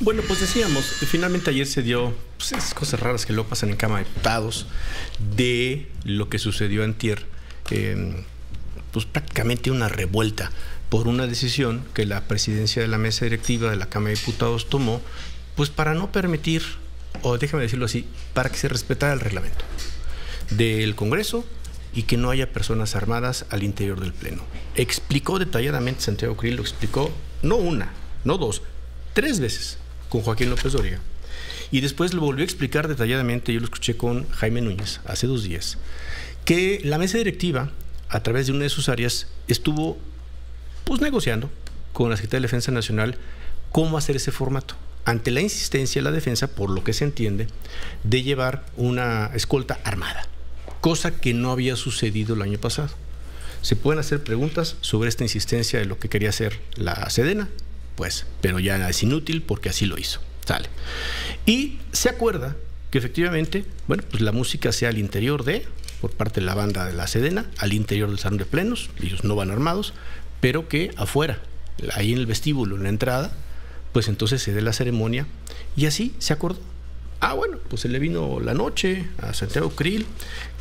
Bueno, pues decíamos, finalmente ayer se dio esas cosas raras que luego pasan en Cámara de Diputados de lo que sucedió antier, pues prácticamente una revuelta por una decisión que la presidencia de la mesa directiva de la Cámara de Diputados tomó, pues para no permitir, o déjame decirlo así, para que se respetara el reglamento del Congreso y que no haya personas armadas al interior del Pleno. Explicó detalladamente Santiago Krill, lo explicó no una, no dos, 3 veces con Joaquín López Dóriga. Y después lo volvió a explicar detalladamente, yo lo escuché con Jaime Núñez hace 2 días, que la mesa directiva, a través de una de sus áreas, estuvo pues negociando con la Secretaría de Defensa Nacional cómo hacer ese formato, ante la insistencia de la defensa, por lo que se entiende, de llevar una escolta armada, cosa que no había sucedido el año pasado. Se pueden hacer preguntas sobre esta insistencia de lo que quería hacer la Sedena, pues, pero ya es inútil porque así lo hizo. Sale. Y se acuerda que efectivamente, bueno, pues la música sea al interior por parte de la banda de la Sedena, al interior del salón de plenos, ellos no van armados, pero que afuera, ahí en el vestíbulo, en la entrada, pues entonces se dé la ceremonia, y así se acordó. Bueno, pues se le vino la noche a Santiago Krill.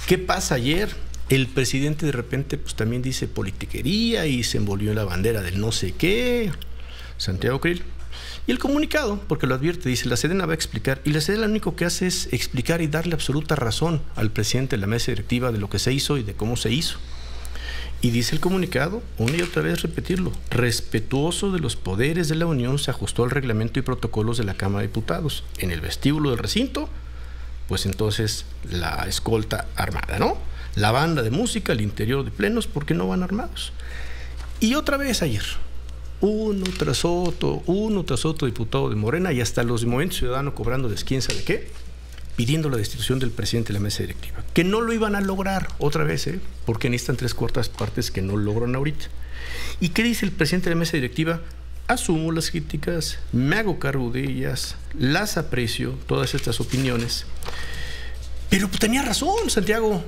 ¿Qué pasa ayer? El presidente de repente pues también dice politiquería y se envolvió en la bandera del no sé qué, Santiago Krill. Y el comunicado, porque lo advierte, dice, la Sedena va a explicar, y la Sedena lo único que hace es explicar y darle absoluta razón al presidente de la mesa directiva de lo que se hizo y de cómo se hizo. Y dice el comunicado, una y otra vez repetirlo, respetuoso de los poderes de la Unión, se ajustó al reglamento y protocolos de la Cámara de Diputados. En el vestíbulo del recinto, pues entonces la escolta armada, ¿no? La banda de música al interior de plenos, porque no van armados. Y otra vez ayer, uno tras otro diputado de Morena, y hasta los de Movimiento Ciudadano cobrando de quién sabe qué, pidiendo la destitución del presidente de la mesa directiva, que no lo iban a lograr otra vez, porque necesitan 3/4 partes que no logran ahorita. ¿Y qué dice el presidente de la mesa directiva? Asumo las críticas, me hago cargo de ellas, las aprecio, todas estas opiniones. Pero pues, tenía razón Santiago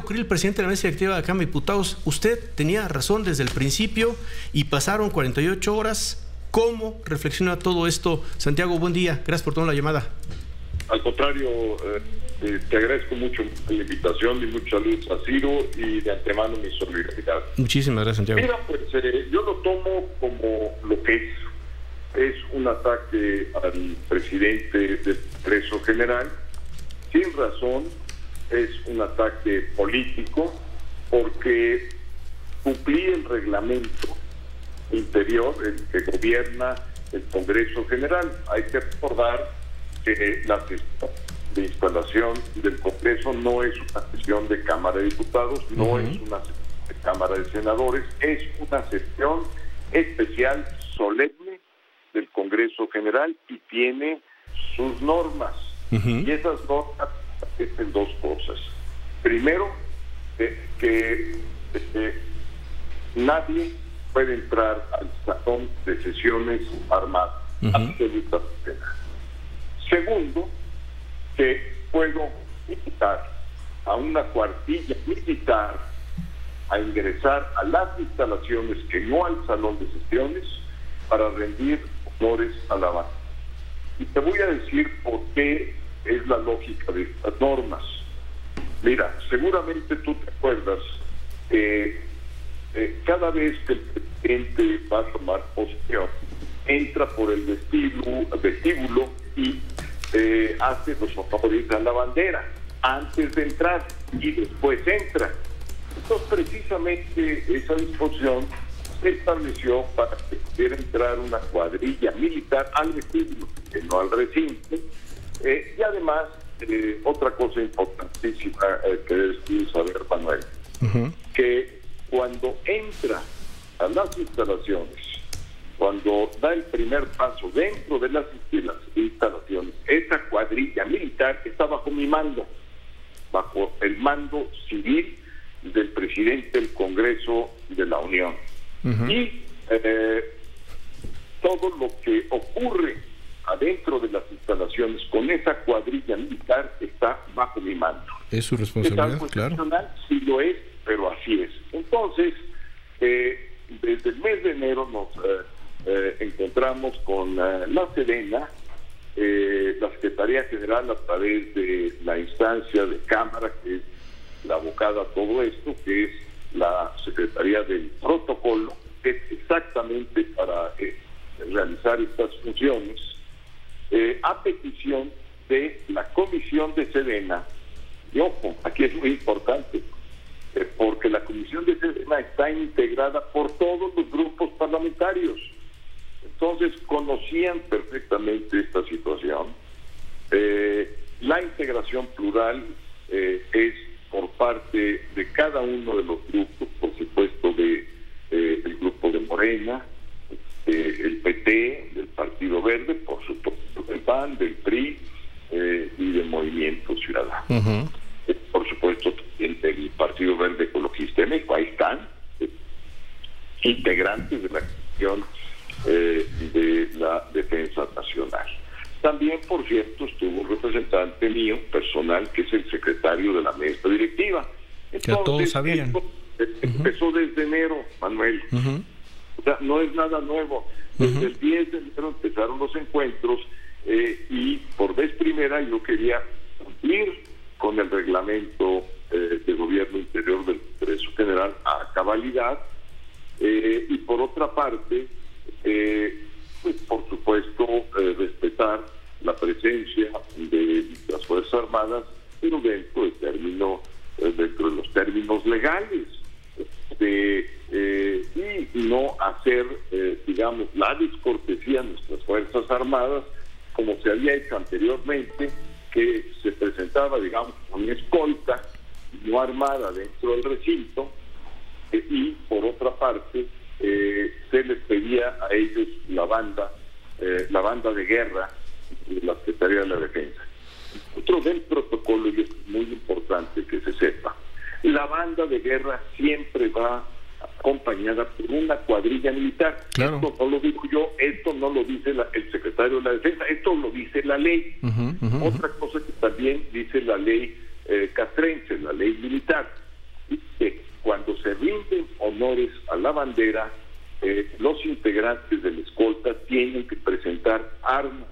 Krill, presidente de la mesa directiva de la Cámara de Diputados. Usted tenía razón desde el principio y pasaron 48 horas. ¿Cómo reflexiona todo esto? Santiago, buen día, gracias por tomar la llamada. Al contrario, te agradezco mucho la invitación y mucha luz a Ciro, y de antemano mi solidaridad. Muchísimas gracias, Santiago. Mira, pues yo lo tomo como lo que es un ataque al presidente del Congreso General. Sin razón, es un ataque político, porque cumplí el reglamento interior, el que gobierna el Congreso General. Hay que recordar que la sesión de instalación del Congreso no es una sesión de Cámara de Diputados, no es una sesión de Cámara de Senadores, es una sesión especial, solemne del Congreso General, y tiene sus normas. Y esas normas dicen 2 cosas. Primero, que nadie puede entrar al salón de sesiones armado, absolutamente nada. Segundo, que puedo invitar a una cuartilla militar a ingresar a las instalaciones, que no al salón de sesiones, para rendir honores a la banda. Y te voy a decir por qué es la lógica de estas normas. Mira, seguramente tú te acuerdas que cada vez que el presidente va a tomar posesión, entra por el vestíbulo y hace los honores a la bandera antes de entrar y después entra. Entonces, precisamente esa disposición se estableció para que pudiera entrar una cuadrilla militar al vestíbulo, que no al recinto. Y además, otra cosa importantísima que debes tú saber, Manuel, que cuando entra a las instalaciones, cuando da el primer paso dentro de las instalaciones, esa cuadrilla militar está bajo mi mando, bajo el mando civil del presidente del Congreso de la Unión. Y todo lo que ocurre adentro de las instalaciones con esa cuadrilla militar está bajo mi mando. Es su responsabilidad, ¿Es algo claro. Sí lo es, pero así es. Entonces, desde el mes de enero nos encontramos con la Sedena la Secretaría General, a través de la instancia de Cámara, que es la abocada a todo esto, que es la Secretaría del Protocolo, que es exactamente para realizar estas funciones, a petición de la Comisión de Sedena. Y ojo, aquí es muy importante, porque la Comisión de Sedena está integrada por todos los grupos parlamentarios. Entonces conocían perfectamente esta situación. La integración plural es por parte de cada uno de los grupos, por supuesto el grupo de Morena, el PT, del Partido Verde, por supuesto del PAN, del PRI y del Movimiento Ciudadano. Por supuesto también del Partido Verde Ecologista de México. Ahí están integrantes de la Comisión de la Defensa Nacional. También, por cierto, estuvo un representante mío personal, que es el secretario de la mesa directiva. Entonces, que todos sabían. Empezó desde enero, Manuel. O sea, no es nada nuevo. Desde el 10 de enero empezaron los encuentros y por vez primera yo quería cumplir con el reglamento de gobierno interior del Congreso General a cabalidad, y por otra parte, pues por supuesto respetar la presencia de las Fuerzas Armadas, pero dentro de los términos legales, y no hacer, digamos, la descortesía a nuestras Fuerzas Armadas, como se había hecho anteriormente, que se presentaba, digamos, con escolta no armada dentro del recinto, y por otra parte se les pedía a ellos la banda de guerra de la Secretaría de la Defensa. Otro del protocolo, y es muy importante que se sepa, la banda de guerra siempre va acompañada por una cuadrilla militar. Claro. Esto no lo digo yo, esto no lo dice el secretario de la Defensa, esto lo dice la ley. Otra cosa que también dice la ley castrense, la ley militar, que cuando se rinden honores a la bandera, los integrantes de la escolta tienen que presentar armas.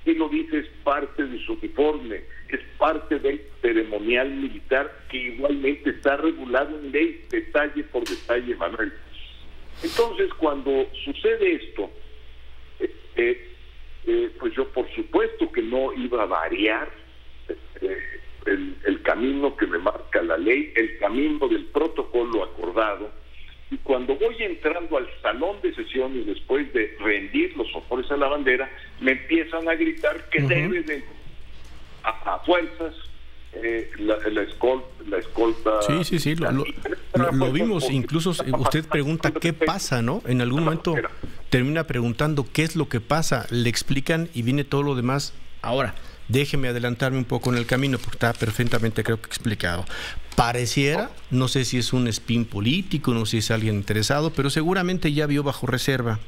Y lo dice, es parte de su uniforme, es parte del ceremonial militar, que igualmente está regulado en ley, detalle por detalle, Manuel. Entonces, cuando sucede esto, pues yo por supuesto que no iba a variar el camino que me marca la ley, el camino del protocolo acordado. Y cuando voy entrando al salón de sesiones, después de rendir los honores a la bandera, me empiezan a gritar que debe de a fuerzas la escolta. Sí, lo vimos. Incluso usted pregunta qué pasa, ¿no? En algún momento termina preguntando qué es lo que pasa, le explican y viene todo lo demás. Ahora, déjeme adelantarme un poco en el camino, porque está perfectamente, creo que explicado. Pareciera, no sé si es un spin político, no sé si es alguien interesado, pero seguramente ya vio Bajo Reserva,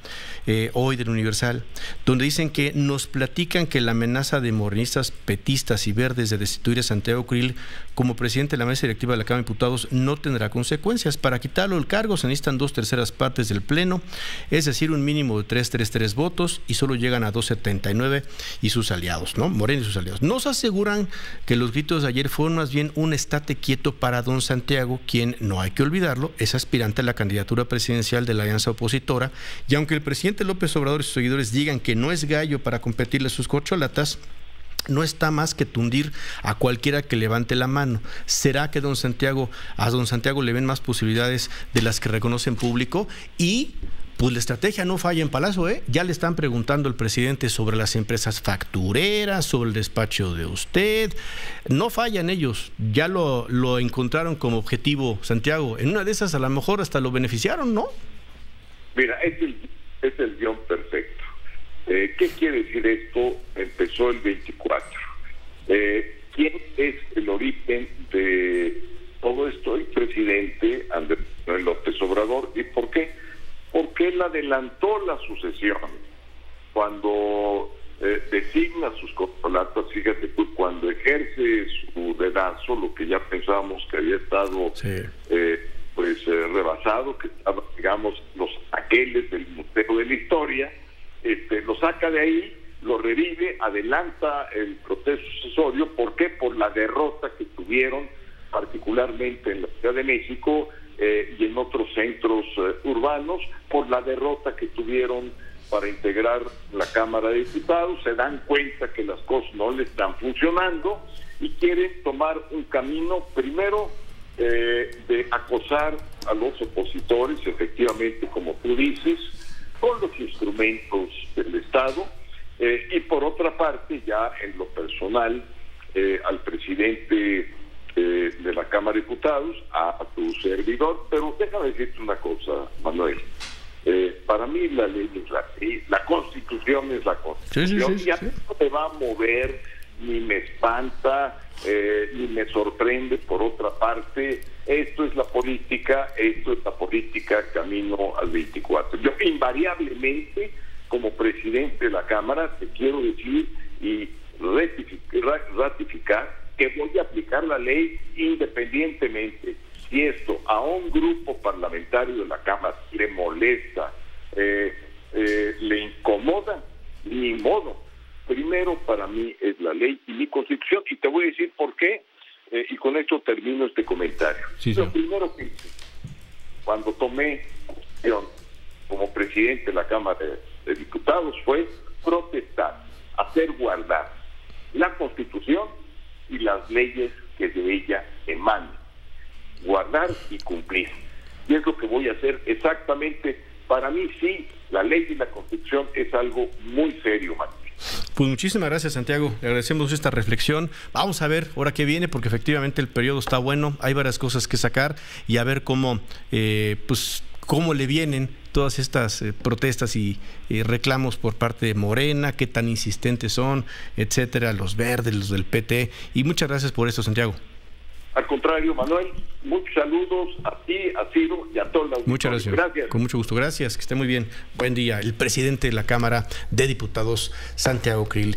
hoy del Universal, donde dicen que nos platican que la amenaza de morenistas, petistas y verdes de destituir a Santiago Krill como presidente de la mesa directiva de la Cámara de Diputados no tendrá consecuencias. Para quitarlo del cargo se necesitan 2/3 partes del Pleno, es decir, un mínimo de 333 votos, y solo llegan a 279 y sus aliados, ¿no? Morena y sus aliados. Nos aseguran que los gritos de ayer fueron más bien un estate quieto para don Santiago, quien, no hay que olvidarlo, es aspirante a la candidatura presidencial de la alianza opositora, y aunque el presidente López Obrador y sus seguidores digan que no es gallo para competirle sus corcholatas, no está más que tundir a cualquiera que levante la mano. ¿Será que a don Santiago le ven más posibilidades de las que reconoce en público? Y pues la estrategia no falla en Palacio, ¿eh? Ya le están preguntando al presidente sobre las empresas factureras, sobre el despacho de usted. No fallan ellos, ya lo encontraron como objetivo, Santiago. En una de esas a lo mejor hasta lo beneficiaron, ¿no? Mira, es el guión perfecto. ¿Qué quiere decir esto? Empezó el 24. ¿Quién es el origen de todo esto? El presidente Andrés Manuel López Obrador. ¿Y por qué? Porque él adelantó la sucesión cuando designa sus corcholatas. Fíjate tú, cuando ejerce su dedazo, lo que ya pensábamos que había estado rebasado, que estaba, digamos, los aqueles del Museo de la Historia, lo saca de ahí lo revive, adelanta el proceso sucesorio. ¿Por qué? Por la derrota que tuvieron, particularmente en la Ciudad de México y en otros centros urbanos, por la derrota que tuvieron para integrar la Cámara de Diputados. Se dan cuenta que las cosas no le están funcionando y quieren tomar un camino, primero, de acosar a los opositores, efectivamente, como tú dices, con los instrumentos del Estado, y por otra parte, ya en lo personal, al presidente de la Cámara de Diputados, a tu servidor. Pero déjame decirte una cosa, Manuel. Para mí la ley es la ley, la Constitución es la Constitución, y a mí no me va a mover, ni me espanta, ni me sorprende. Por otra parte, esto es la política camino al 24. Yo invariablemente, como presidente de la Cámara, te quiero decir y ratificar que voy a aplicar la ley independientemente. Si esto a un grupo parlamentario de la Cámara le molesta, le incomoda, ni modo. Primero, para mí es la ley y mi Constitución, y te voy a decir por qué, y con esto termino este comentario. Sí, Lo primero que hice cuando tomé acción como presidente de la Cámara de Diputados fue protestar, hacer guardar la Constitución y las leyes que de ella emanan. Guardar y cumplir. Y es lo que voy a hacer exactamente. Para mí sí, la ley y la Constitución es algo muy serio, Manuel. Pues muchísimas gracias, Santiago. Le agradecemos esta reflexión. Vamos a ver ahora qué viene, porque efectivamente el periodo está bueno, hay varias cosas que sacar y a ver cómo, cómo le vienen todas estas protestas y reclamos por parte de Morena, qué tan insistentes son, etcétera, los verdes, los del PT. Y muchas gracias por esto, Santiago. Al contrario, Manuel, muchos saludos a ti, a Ciro y a toda la audiencia. Muchas gracias. Gracias. Con mucho gusto. Gracias. Que esté muy bien. Buen día. El presidente de la Cámara de Diputados, Santiago Krill.